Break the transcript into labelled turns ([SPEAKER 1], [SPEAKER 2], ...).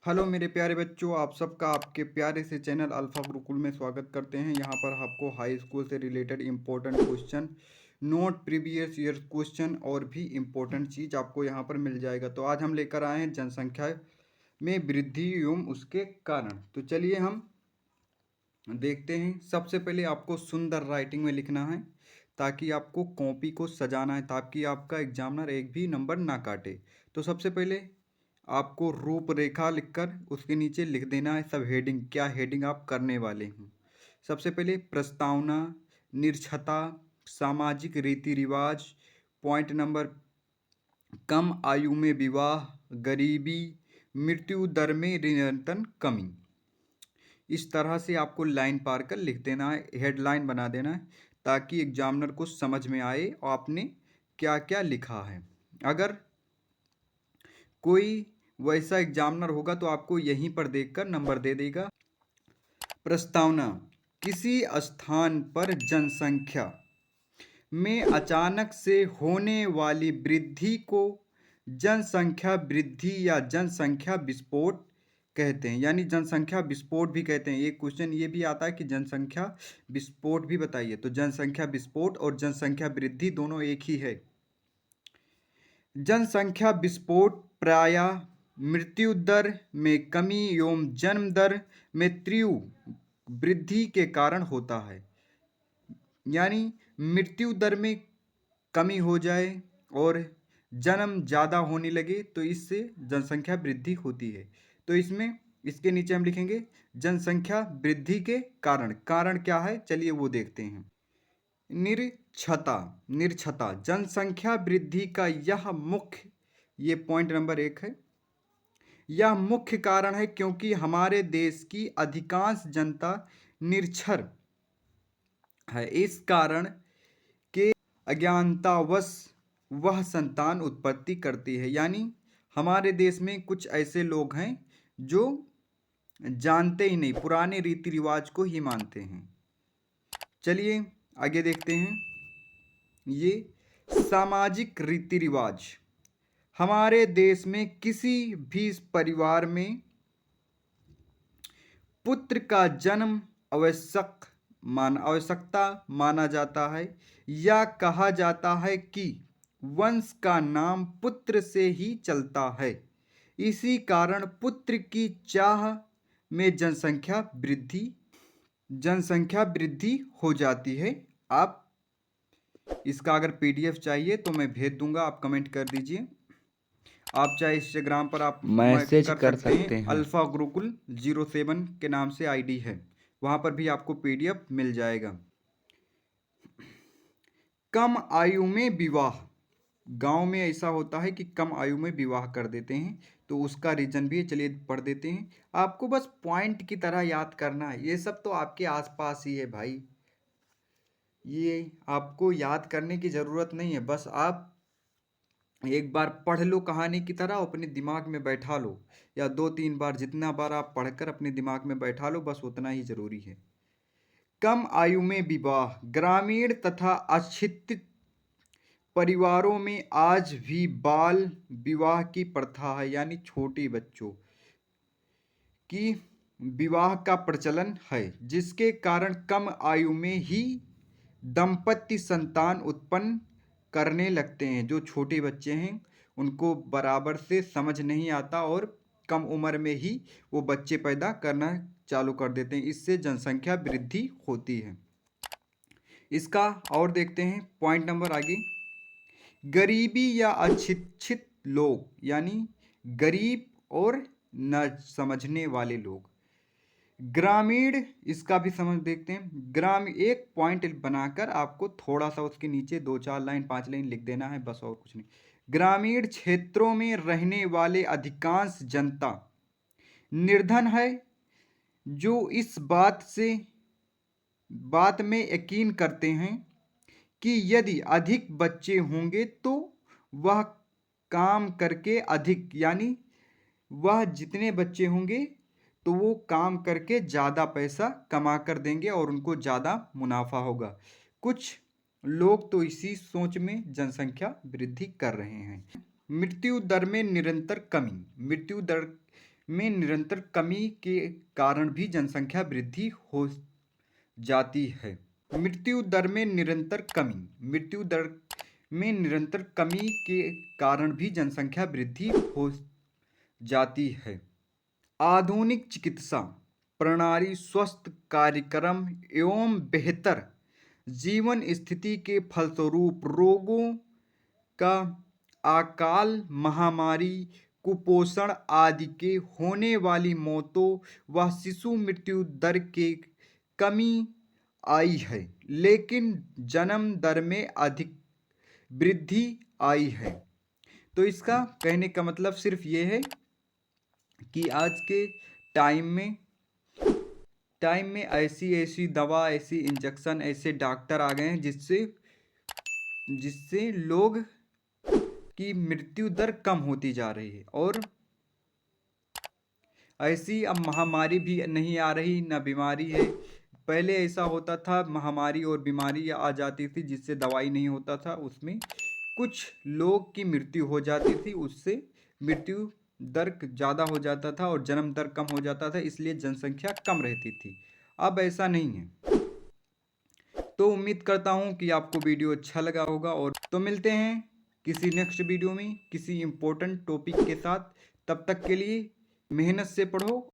[SPEAKER 1] Hello मेरे प्यारे बच्चों, आप सबका आपके प्यारे से चैनल अल्फ़ा गुरुकुल में स्वागत करते हैं। यहाँ पर आपको हाई स्कूल से related important question, note previous year question और भी इम्पोर्टेंट चीज़ आपको यहाँ पर मिल जाएगा। तो आज हम लेकर आए हैं जनसंख्या में वृद्धि एवं उसके कारण। तो चलिए हम देखते हैं। सबसे पहले आपको सुंदर राइटिंग में लिखना है ताकि आपको कॉपी को सजाना है, ताकि आपका एग्जामिनर एक भी नंबर ना काटे। तो सबसे पहले आपको रूपरेखा लिखकर उसके नीचे लिख देना है सब हेडिंग, क्या हेडिंग आप करने वाले हैं। सबसे पहले प्रस्तावना, निरक्षता, सामाजिक रीति रिवाज, पॉइंट नंबर कम आयु में विवाह, गरीबी, मृत्यु दर में निरंतर कमी। इस तरह से आपको लाइन पार कर लिख देना है, हेडलाइन बना देना है, ताकि एग्जामिनर को समझ में आए और आपने क्या क्या लिखा है। अगर कोई वैसा एग्जामिनर होगा तो आपको यहीं पर देखकर नंबर दे देगा। प्रस्तावना, किसी स्थान पर जनसंख्या में अचानक से होने वाली वृद्धि को जनसंख्या वृद्धि या जनसंख्या विस्फोट कहते हैं, यानी जनसंख्या विस्फोट भी कहते हैं। एक क्वेश्चन ये भी आता है कि जनसंख्या विस्फोट भी बताइए। तो जनसंख्या विस्फोट और जनसंख्या वृद्धि दोनों एक ही है। जनसंख्या विस्फोट प्रायः मृत्यु दर में कमी एवं जन्म दर में तीव्र वृद्धि के कारण होता है, यानी मृत्यु दर में कमी हो जाए और जन्म ज़्यादा होने लगे तो इससे जनसंख्या वृद्धि होती है। तो इसमें इसके नीचे हम लिखेंगे जनसंख्या वृद्धि के कारण। कारण क्या है, चलिए वो देखते हैं। निरक्षता, निरक्षता जनसंख्या वृद्धि का यह मुख्य, ये पॉइंट नंबर 1 है, यह मुख्य कारण है क्योंकि हमारे देश की अधिकांश जनता निरक्षर है। इस कारण के अज्ञानतावश वह संतान उत्पत्ति करती है, यानी हमारे देश में कुछ ऐसे लोग हैं जो जानते ही नहीं, पुराने रीति रिवाज को ही मानते हैं। चलिए आगे देखते हैं। ये सामाजिक रीति रिवाज, हमारे देश में किसी भी परिवार में पुत्र का जन्म आवश्यकता माना जाता है, या कहा जाता है कि वंश का नाम पुत्र से ही चलता है। इसी कारण पुत्र की चाह में जनसंख्या वृद्धि हो जाती है। आप इसका अगर पीडीएफ चाहिए तो मैं भेज दूंगा, आप कमेंट कर दीजिए। आप चाहे इंस्टाग्राम पर आप
[SPEAKER 2] मैसेज
[SPEAKER 1] कर
[SPEAKER 2] कर
[SPEAKER 1] सकते हैं,
[SPEAKER 2] हैं।
[SPEAKER 1] अल्फा गुरुकुल 07 के नाम से आईडी है, वहां पर भी आपको पीडीएफ मिल जाएगा। कम आयु में विवाह, गांव में ऐसा होता है कि कम आयु में विवाह कर देते हैं, तो उसका रीजन भी है, चलिए पढ़ देते हैं। आपको बस पॉइंट की तरह याद करना है, ये सब तो आपके आसपास ही है भाई, ये आपको याद करने की ज़रूरत नहीं है। बस आप एक बार पढ़ लो कहानी की तरह, अपने दिमाग में बैठा लो, या 2-3 बार, जितना बार आप पढ़कर अपने दिमाग में बैठा लो, बस उतना ही जरूरी है। कम आयु में विवाह, ग्रामीण तथा अशिक्षित परिवारों में आज भी बाल विवाह की प्रथा है, यानी छोटे बच्चों की विवाह का प्रचलन है, जिसके कारण कम आयु में ही दंपति संतान उत्पन्न करने लगते हैं। जो छोटे बच्चे हैं उनको बराबर से समझ नहीं आता और कम उम्र में ही वो बच्चे पैदा करना चालू कर देते हैं, इससे जनसंख्या वृद्धि होती है। इसका और देखते हैं पॉइंट नंबर आगे। गरीबी या अशिक्षित लोग, यानी गरीब और न समझने वाले लोग। ग्रामीण, इसका भी समझ देखते हैं। ग्रामीण, एक पॉइंट बनाकर आपको थोड़ा सा उसके नीचे 2-4 लाइन 5 लाइन लिख देना है, बस और कुछ नहीं। ग्रामीण क्षेत्रों में रहने वाले अधिकांश जनता निर्धन है, जो इस बात में यकीन करते हैं कि यदि अधिक बच्चे होंगे तो वह काम करके अधिक, यानी वह जितने बच्चे होंगे तो वो काम करके ज़्यादा पैसा कमा कर देंगे और उनको ज़्यादा मुनाफा होगा। कुछ लोग तो इसी सोच में जनसंख्या वृद्धि कर रहे हैं। मृत्यु दर में निरंतर कमी, मृत्यु दर में निरंतर कमी के कारण भी जनसंख्या वृद्धि हो जाती है। मृत्यु दर में निरंतर कमी के कारण भी जनसंख्या वृद्धि हो जाती है। आधुनिक चिकित्सा प्रणाली स्वस्थ कार्यक्रम एवं बेहतर जीवन स्थिति के फलस्वरूप रोगों का अकाल, महामारी, कुपोषण आदि के होने वाली मौतों व शिशु मृत्यु दर के कमी आई है, लेकिन जन्म दर में अधिक वृद्धि आई है। तो इसका कहने का मतलब सिर्फ ये है कि आज के टाइम में ऐसी दवा, ऐसी इंजेक्शन, ऐसे डॉक्टर आ गए हैं जिससे लोग की मृत्यु दर कम होती जा रही है। और ऐसी अब महामारी भी नहीं आ रही, ना बीमारी है। पहले ऐसा होता था, महामारी और बीमारी आ जाती थी जिससे दवाई नहीं होता था, उसमें कुछ लोग की मृत्यु हो जाती थी, उससे मृत्यु दर ज़्यादा हो जाता था और जन्म दर कम हो जाता था, इसलिए जनसंख्या कम रहती थी। अब ऐसा नहीं है। तो उम्मीद करता हूँ कि आपको वीडियो अच्छा लगा होगा, और तो मिलते हैं किसी नेक्स्ट वीडियो में किसी इम्पोर्टेंट टॉपिक के साथ। तब तक के लिए मेहनत से पढ़ो।